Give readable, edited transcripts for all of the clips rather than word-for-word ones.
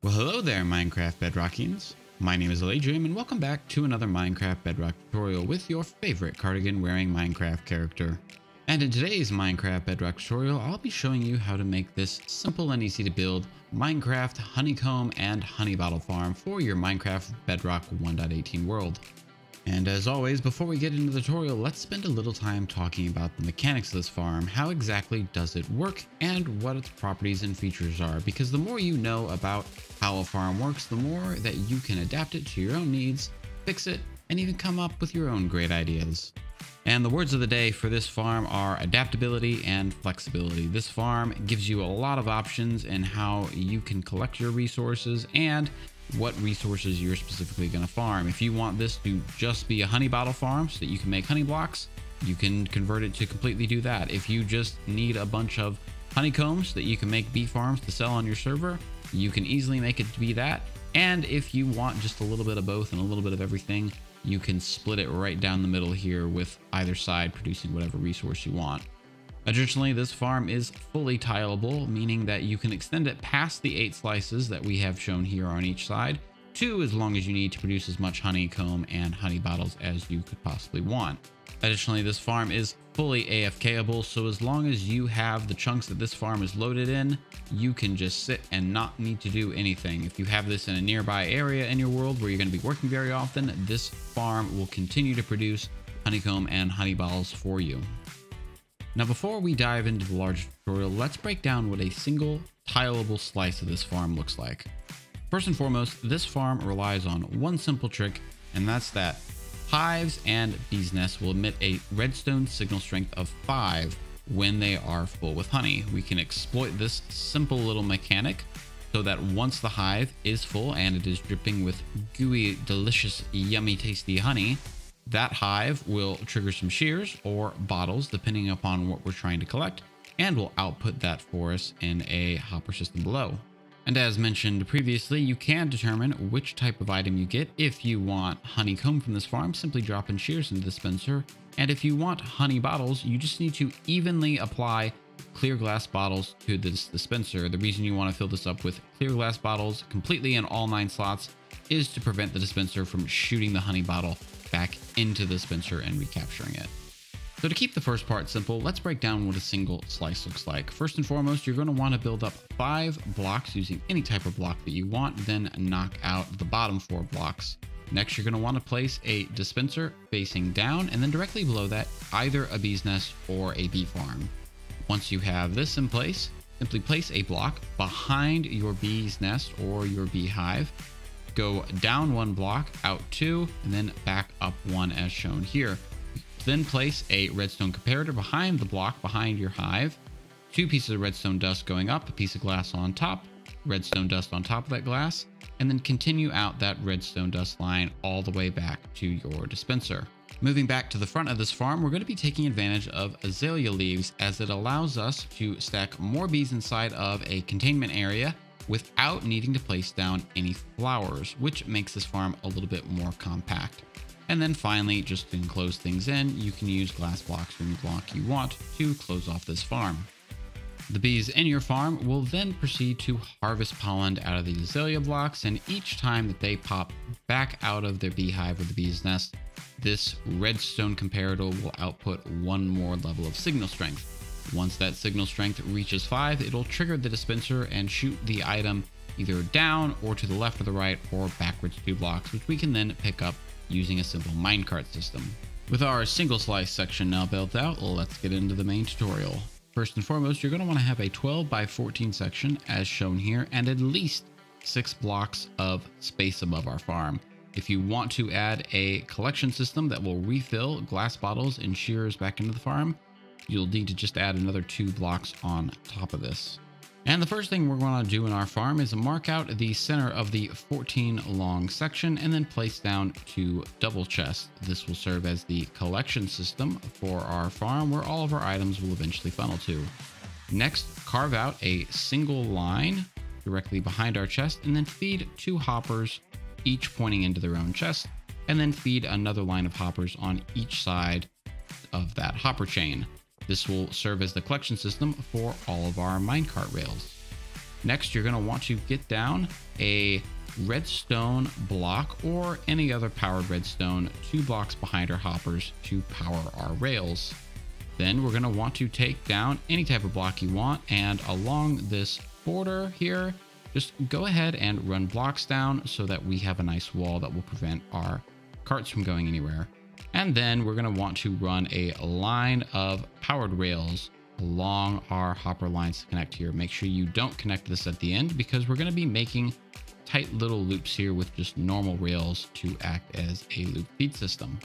Well, hello there, Minecraft Bedrockians. My name is Eladrium, and welcome back to another Minecraft Bedrock tutorial with your favorite cardigan-wearing Minecraft character. And in today's Minecraft Bedrock tutorial, I'll be showing you how to make this simple and easy to build Minecraft honeycomb and honey bottle farm for your Minecraft Bedrock 1.18 world. And as always, before we get into the tutorial, let's spend a little time talking about the mechanics of this farm. How exactly does it work and what its properties and features are? Because the more you know about how a farm works, the more that you can adapt it to your own needs, fix it, and even come up with your own great ideas. And the words of the day for this farm are adaptability and flexibility. This farm gives you a lot of options in how you can collect your resources and what resources you're specifically going to farm. If you want this to just be a honey bottle farm so that you can make honey blocks, you can convert it to completely do that. If you just need a bunch of honeycombs so that you can make bee farms to sell on your server, you can easily make it to be that. And if you want just a little bit of both and a little bit of everything, you can split it right down the middle here with either side producing whatever resource you want. Additionally, this farm is fully tileable, meaning that you can extend it past the 8 slices that we have shown here on each side to as long as you need to produce as much honeycomb and honey bottles as you could possibly want. Additionally, this farm is fully AFKable, so as long as you have the chunks that this farm is loaded in, you can just sit and not need to do anything. If you have this in a nearby area in your world where you're going to be working very often, this farm will continue to produce honeycomb and honey bottles for you. Now, before we dive into the larger tutorial, let's break down what a single tileable slice of this farm looks like. First and foremost, this farm relies on one simple trick, and that's that hives and bees nests will emit a redstone signal strength of 5 when they are full with honey. We can exploit this simple little mechanic so that once the hive is full and it is dripping with gooey, delicious, yummy, tasty honey, that hive will trigger some shears or bottles depending upon what we're trying to collect, and will output that for us in a hopper system below. And as mentioned previously, you can determine which type of item you get. If you want honeycomb from this farm, simply drop in shears in the dispenser. And if you want honey bottles, you just need to evenly apply clear glass bottles to this dispenser. The reason you want to fill this up with clear glass bottles completely in all 9 slots is to prevent the dispenser from shooting the honey bottle back into the dispenser and recapturing it. So to keep the first part simple, let's break down what a single slice looks like. First and foremost, you're going to want to build up 5 blocks using any type of block that you want, then knock out the bottom 4 blocks. Next, you're going to want to place a dispenser facing down, and then directly below that, either a bee's nest or a bee farm. Once you have this in place, simply place a block behind your bee's nest or your beehive. Go down 1 block, out 2, and then back up 1 as shown here. Then place a redstone comparator behind the block behind your hive. 2 pieces of redstone dust going up, a piece of glass on top, redstone dust on top of that glass, and then continue out that redstone dust line all the way back to your dispenser. Moving back to the front of this farm, we're going to be taking advantage of azalea leaves as it allows us to stack more bees inside of a containment area without needing to place down any flowers, which makes this farm a little bit more compact. And then finally, just to enclose things in, you can use glass blocks from the block you want to close off this farm. The bees in your farm will then proceed to harvest pollen out of the azalea blocks, and each time that they pop back out of their beehive or the bee's nest, this redstone comparator will output 1 more level of signal strength. Once that signal strength reaches 5, it'll trigger the dispenser and shoot the item either down or to the left or the right or backwards 2 blocks, which we can then pick up using a simple minecart system. With our single slice section now built out, let's get into the main tutorial. First and foremost, you're going to want to have a 12 by 14 section as shown here, and at least 6 blocks of space above our farm. If you want to add a collection system that will refill glass bottles and shears back into the farm, you'll need to just add another 2 blocks on top of this. And the first thing we're going to do in our farm is mark out the center of the 14 long section and then place down 2 double chests. This will serve as the collection system for our farm where all of our items will eventually funnel to. Next, carve out a single line directly behind our chest and then feed 2 hoppers, each pointing into their own chest, and then feed another line of hoppers on each side of that hopper chain. This will serve as the collection system for all of our minecart rails. Next, you're going to want to get down a redstone block or any other powered redstone 2 blocks behind our hoppers to power our rails. Then we're going to want to take down any type of block you want, and along this border here, just go ahead and run blocks down so that we have a nice wall that will prevent our carts from going anywhere. And then we're going to want to run a line of powered rails along our hopper lines to connect here. Make sure you don't connect this at the end, because we're going to be making tight little loops here with just normal rails to act as a loop feed system.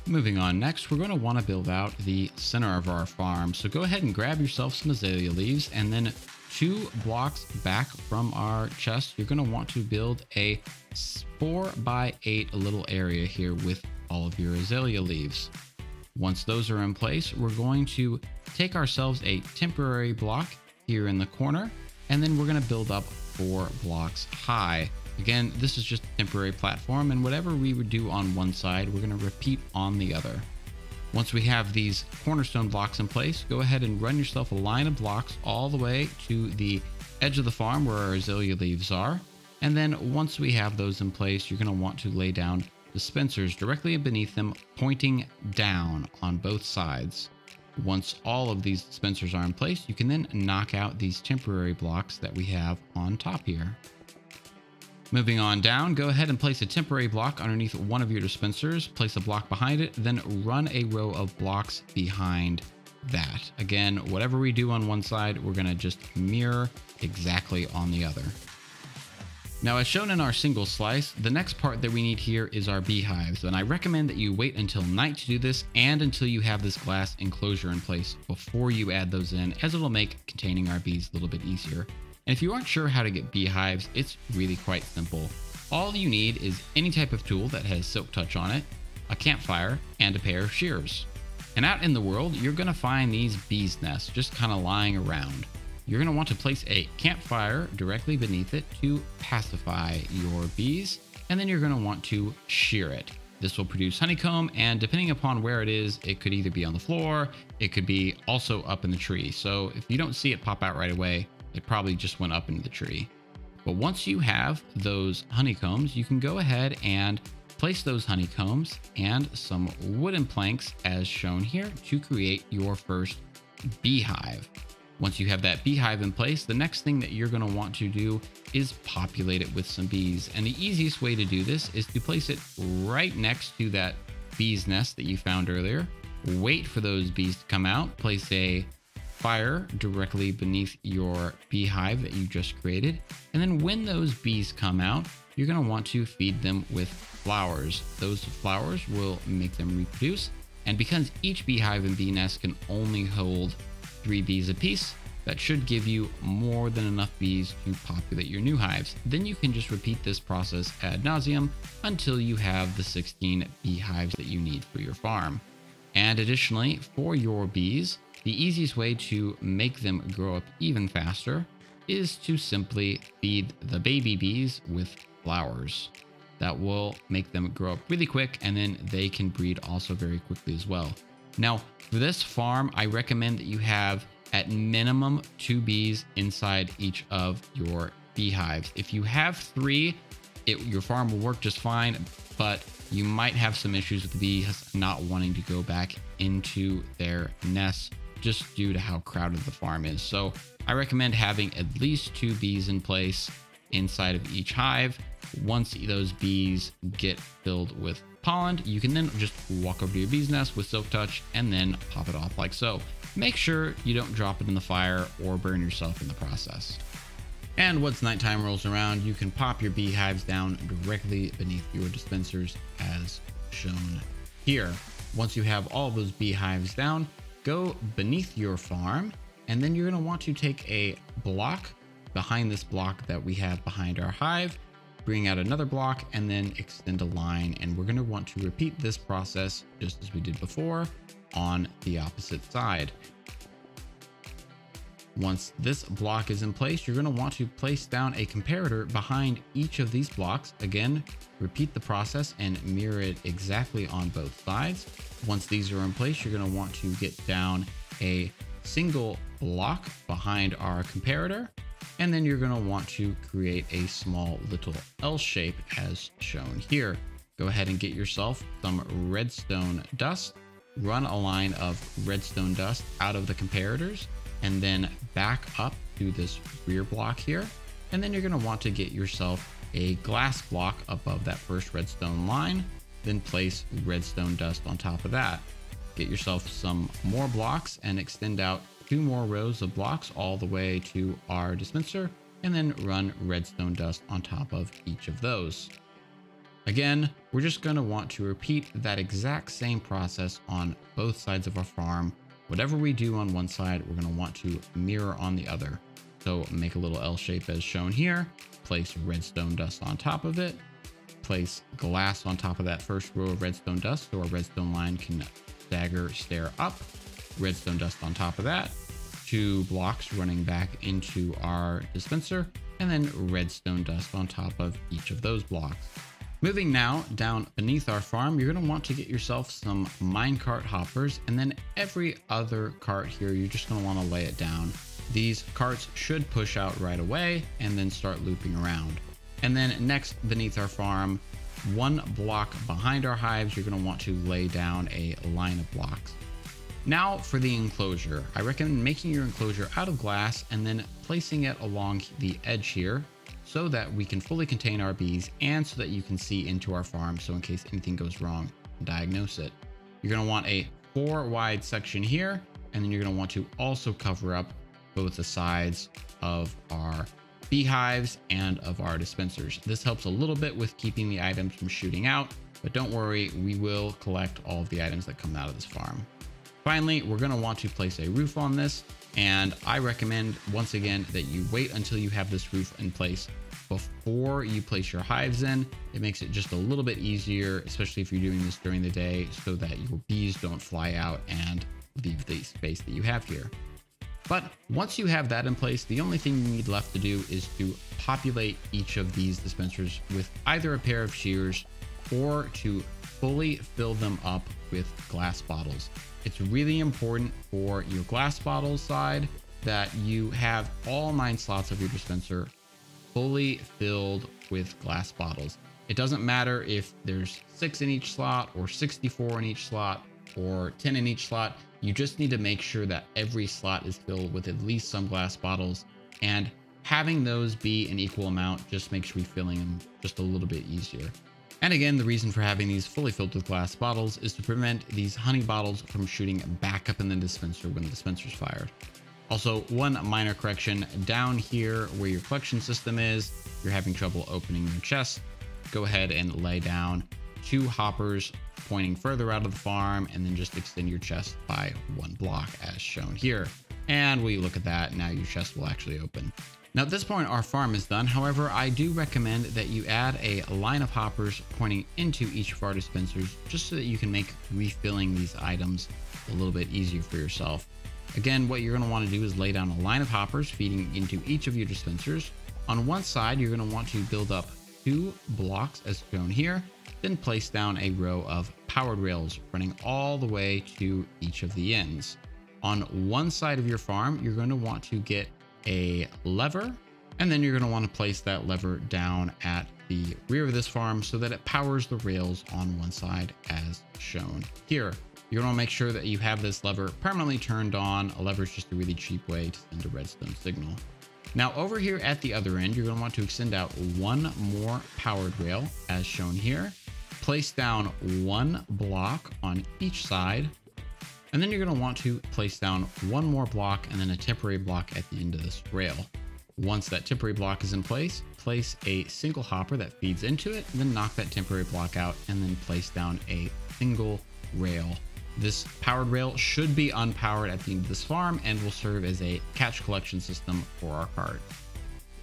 Moving on, next we're going to want to build out the center of our farm. So go ahead and grab yourself some azalea leaves, and then 2 blocks back from our chest, you're going to want to build a 4x8 little area here with all of your azalea leaves. Once those are in place, we're going to take ourselves a temporary block here in the corner, and then we're going to build up 4 blocks high. Again, this is just a temporary platform, and whatever we would do on one side, we're going to repeat on the other. Once we have these cornerstone blocks in place, go ahead and run yourself a line of blocks all the way to the edge of the farm where our azalea leaves are. And then once we have those in place, you're going to want to lay down dispensers directly beneath them, pointing down on both sides. Once all of these dispensers are in place, you can then knock out these temporary blocks that we have on top here. Moving on down, go ahead and place a temporary block underneath one of your dispensers, place a block behind it, then run a row of blocks behind that. Again, whatever we do on one side, we're going to just mirror exactly on the other. Now, as shown in our single slice, the next part that we need here is our beehives, and I recommend that you wait until night to do this and until you have this glass enclosure in place before you add those in, as it'll make containing our bees a little bit easier. And if you aren't sure how to get beehives, it's really quite simple. All you need is any type of tool that has silk touch on it, a campfire, and a pair of shears. And out in the world, you're going to find these bees' nests just kind of lying around. You're going to want to place a campfire directly beneath it to pacify your bees, and then you're going to want to shear it. This will produce honeycomb, and depending upon where it is, it could either be on the floor, it could be also up in the tree. So if you don't see it pop out right away, it probably just went up into the tree. But once you have those honeycombs, you can go ahead and place those honeycombs and some wooden planks as shown here to create your first beehive. Once you have that beehive in place, the next thing that you're going to want to do is populate it with some bees. And the easiest way to do this is to place it right next to that bee's nest that you found earlier. Wait for those bees to come out, place a fire directly beneath your beehive that you just created. And then when those bees come out, you're going to want to feed them with flowers. Those flowers will make them reproduce. And because each beehive and bee nest can only hold 3 bees apiece, that should give you more than enough bees to populate your new hives. Then you can just repeat this process ad nauseum until you have the 16 beehives that you need for your farm. And additionally, for your bees, the easiest way to make them grow up even faster is to simply feed the baby bees with flowers. That will make them grow up really quick, and then they can breed also very quickly as well. Now, for this farm, I recommend that you have at minimum 2 bees inside each of your beehives. If you have 3, your farm will work just fine, but you might have some issues with the bees not wanting to go back into their nests just due to how crowded the farm is. So I recommend having at least 2 bees in place inside of each hive. Once those bees get filled with pollen, you can then just walk over to your bee's nest with silk touch and then pop it off like so. Make sure you don't drop it in the fire or burn yourself in the process. And once nighttime rolls around, you can pop your beehives down directly beneath your dispensers as shown here. Once you have all those beehives down, go beneath your farm, and then you're going to want to take a block behind this block that we have behind our hive, bring out another block, and then extend a line. And we're going to want to repeat this process just as we did before on the opposite side. Once this block is in place, you're going to want to place down a comparator behind each of these blocks. Again, repeat the process and mirror it exactly on both sides. Once these are in place, you're going to want to get down a single block behind our comparator. And then you're going to want to create a small little L shape as shown here. Go ahead and get yourself some redstone dust, run a line of redstone dust out of the comparators, and then back up to this rear block here. And then you're going to want to get yourself a glass block above that first redstone line, then place redstone dust on top of that. Get yourself some more blocks and extend out 2 more rows of blocks all the way to our dispenser, and then run redstone dust on top of each of those. Again, we're just going to want to repeat that exact same process on both sides of our farm. Whatever we do on one side, we're going to want to mirror on the other. So make a little L shape as shown here, place redstone dust on top of it, place glass on top of that first row of redstone dust so our redstone line can stare up, redstone dust on top of that, 2 blocks running back into our dispenser, and then redstone dust on top of each of those blocks. Moving now down beneath our farm, you're going to want to get yourself some minecart hoppers, and then every other cart here, you're just going to want to lay it down. These carts should push out right away and then start looping around. And then next beneath our farm, 1 block behind our hives, you're going to want to lay down a line of blocks. Now for the enclosure, I recommend making your enclosure out of glass and then placing it along the edge here so that we can fully contain our bees and so that you can see into our farm. So in case anything goes wrong, diagnose it. You're going to want a 4 wide section here, and then you're going to want to also cover up both the sides of our beehives and of our dispensers. This helps a little bit with keeping the items from shooting out, but don't worry, we will collect all of the items that come out of this farm. Finally, we're going to want to place a roof on this, and I recommend once again that you wait until you have this roof in place before you place your hives in. It makes it just a little bit easier, especially if you're doing this during the day, so that your bees don't fly out and leave the space that you have here. But once you have that in place, the only thing you need left to do is to populate each of these dispensers with either a pair of shears or to fully fill them up with glass bottles. It's really important for your glass bottle side that you have all 9 slots of your dispenser fully filled with glass bottles. It doesn't matter if there's 6 in each slot or 64 in each slot or 10 in each slot. You just need to make sure that every slot is filled with at least some glass bottles, and having those be an equal amount just makes refilling them just a little bit easier. And again, the reason for having these fully filled with glass bottles is to prevent these honey bottles from shooting back up in the dispenser when the dispenser's fired. Also, one minor correction, down here where your collection system is, you're having trouble opening your chest, go ahead and lay down 2 hoppers pointing further out of the farm, and then just extend your chest by 1 block as shown here. And when you look at that, now your chest will actually open. Now at this point, our farm is done. However, I do recommend that you add a line of hoppers pointing into each of our dispensers, just so that you can make refilling these items a little bit easier for yourself. Again, what you're going to want to do is lay down a line of hoppers feeding into each of your dispensers. On one side, you're going to want to build up 2 blocks as shown here, then place down a row of powered rails running all the way to each of the ends. On one side of your farm, you're going to want to get a lever, and then you're going to want to place that lever down at the rear of this farm so that it powers the rails on one side as shown here. You're going to make sure that you have this lever permanently turned on. A lever is just a really cheap way to send a redstone signal. Now over here at the other end, you're going to want to extend out 1 more powered rail as shown here. Place down 1 block on each side, and then you're going to want to place down 1 more block and then a temporary block at the end of this rail. Once that temporary block is in place a single hopper that feeds into it, and then knock that temporary block out, and then place down a single rail. This powered rail should be unpowered at the end of this farm and will serve as a catch collection system for our cart.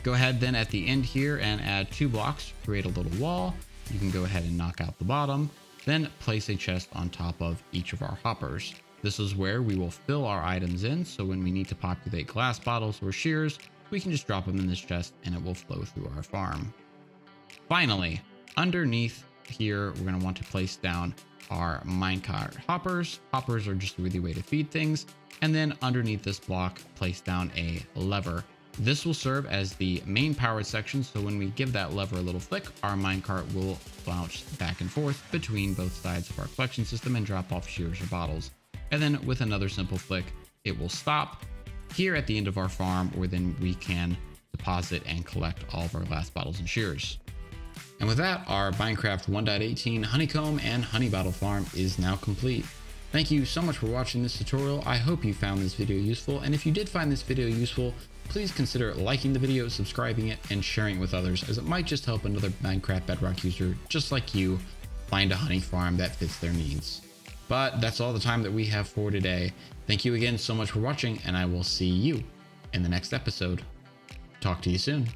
Go ahead then at the end here and add 2 blocks, create a little wall. You can go ahead and knock out the bottom, then place a chest on top of each of our hoppers. This is where we will fill our items in, so when we need to populate glass bottles or shears, we can just drop them in this chest and it will flow through our farm. Finally, underneath here, we're going to want to place down our minecart hoppers. Hoppers are just a really way to feed things. And then underneath this block, place down a lever. This will serve as the main powered section, so when we give that lever a little flick, our minecart will bounce back and forth between both sides of our collection system and drop off shears or bottles. And then with another simple flick, it will stop here at the end of our farm, where then we can deposit and collect all of our last bottles and shears. And with that, our Minecraft 1.18 honeycomb and honey bottle farm is now complete. Thank you so much for watching this tutorial. I hope you found this video useful, and if you did find this video useful, please consider liking the video, subscribing it, and sharing it with others, as it might just help another Minecraft Bedrock user just like you find a honey farm that fits their needs. But that's all the time that we have for today. Thank you again so much for watching, and I will see you in the next episode. Talk to you soon.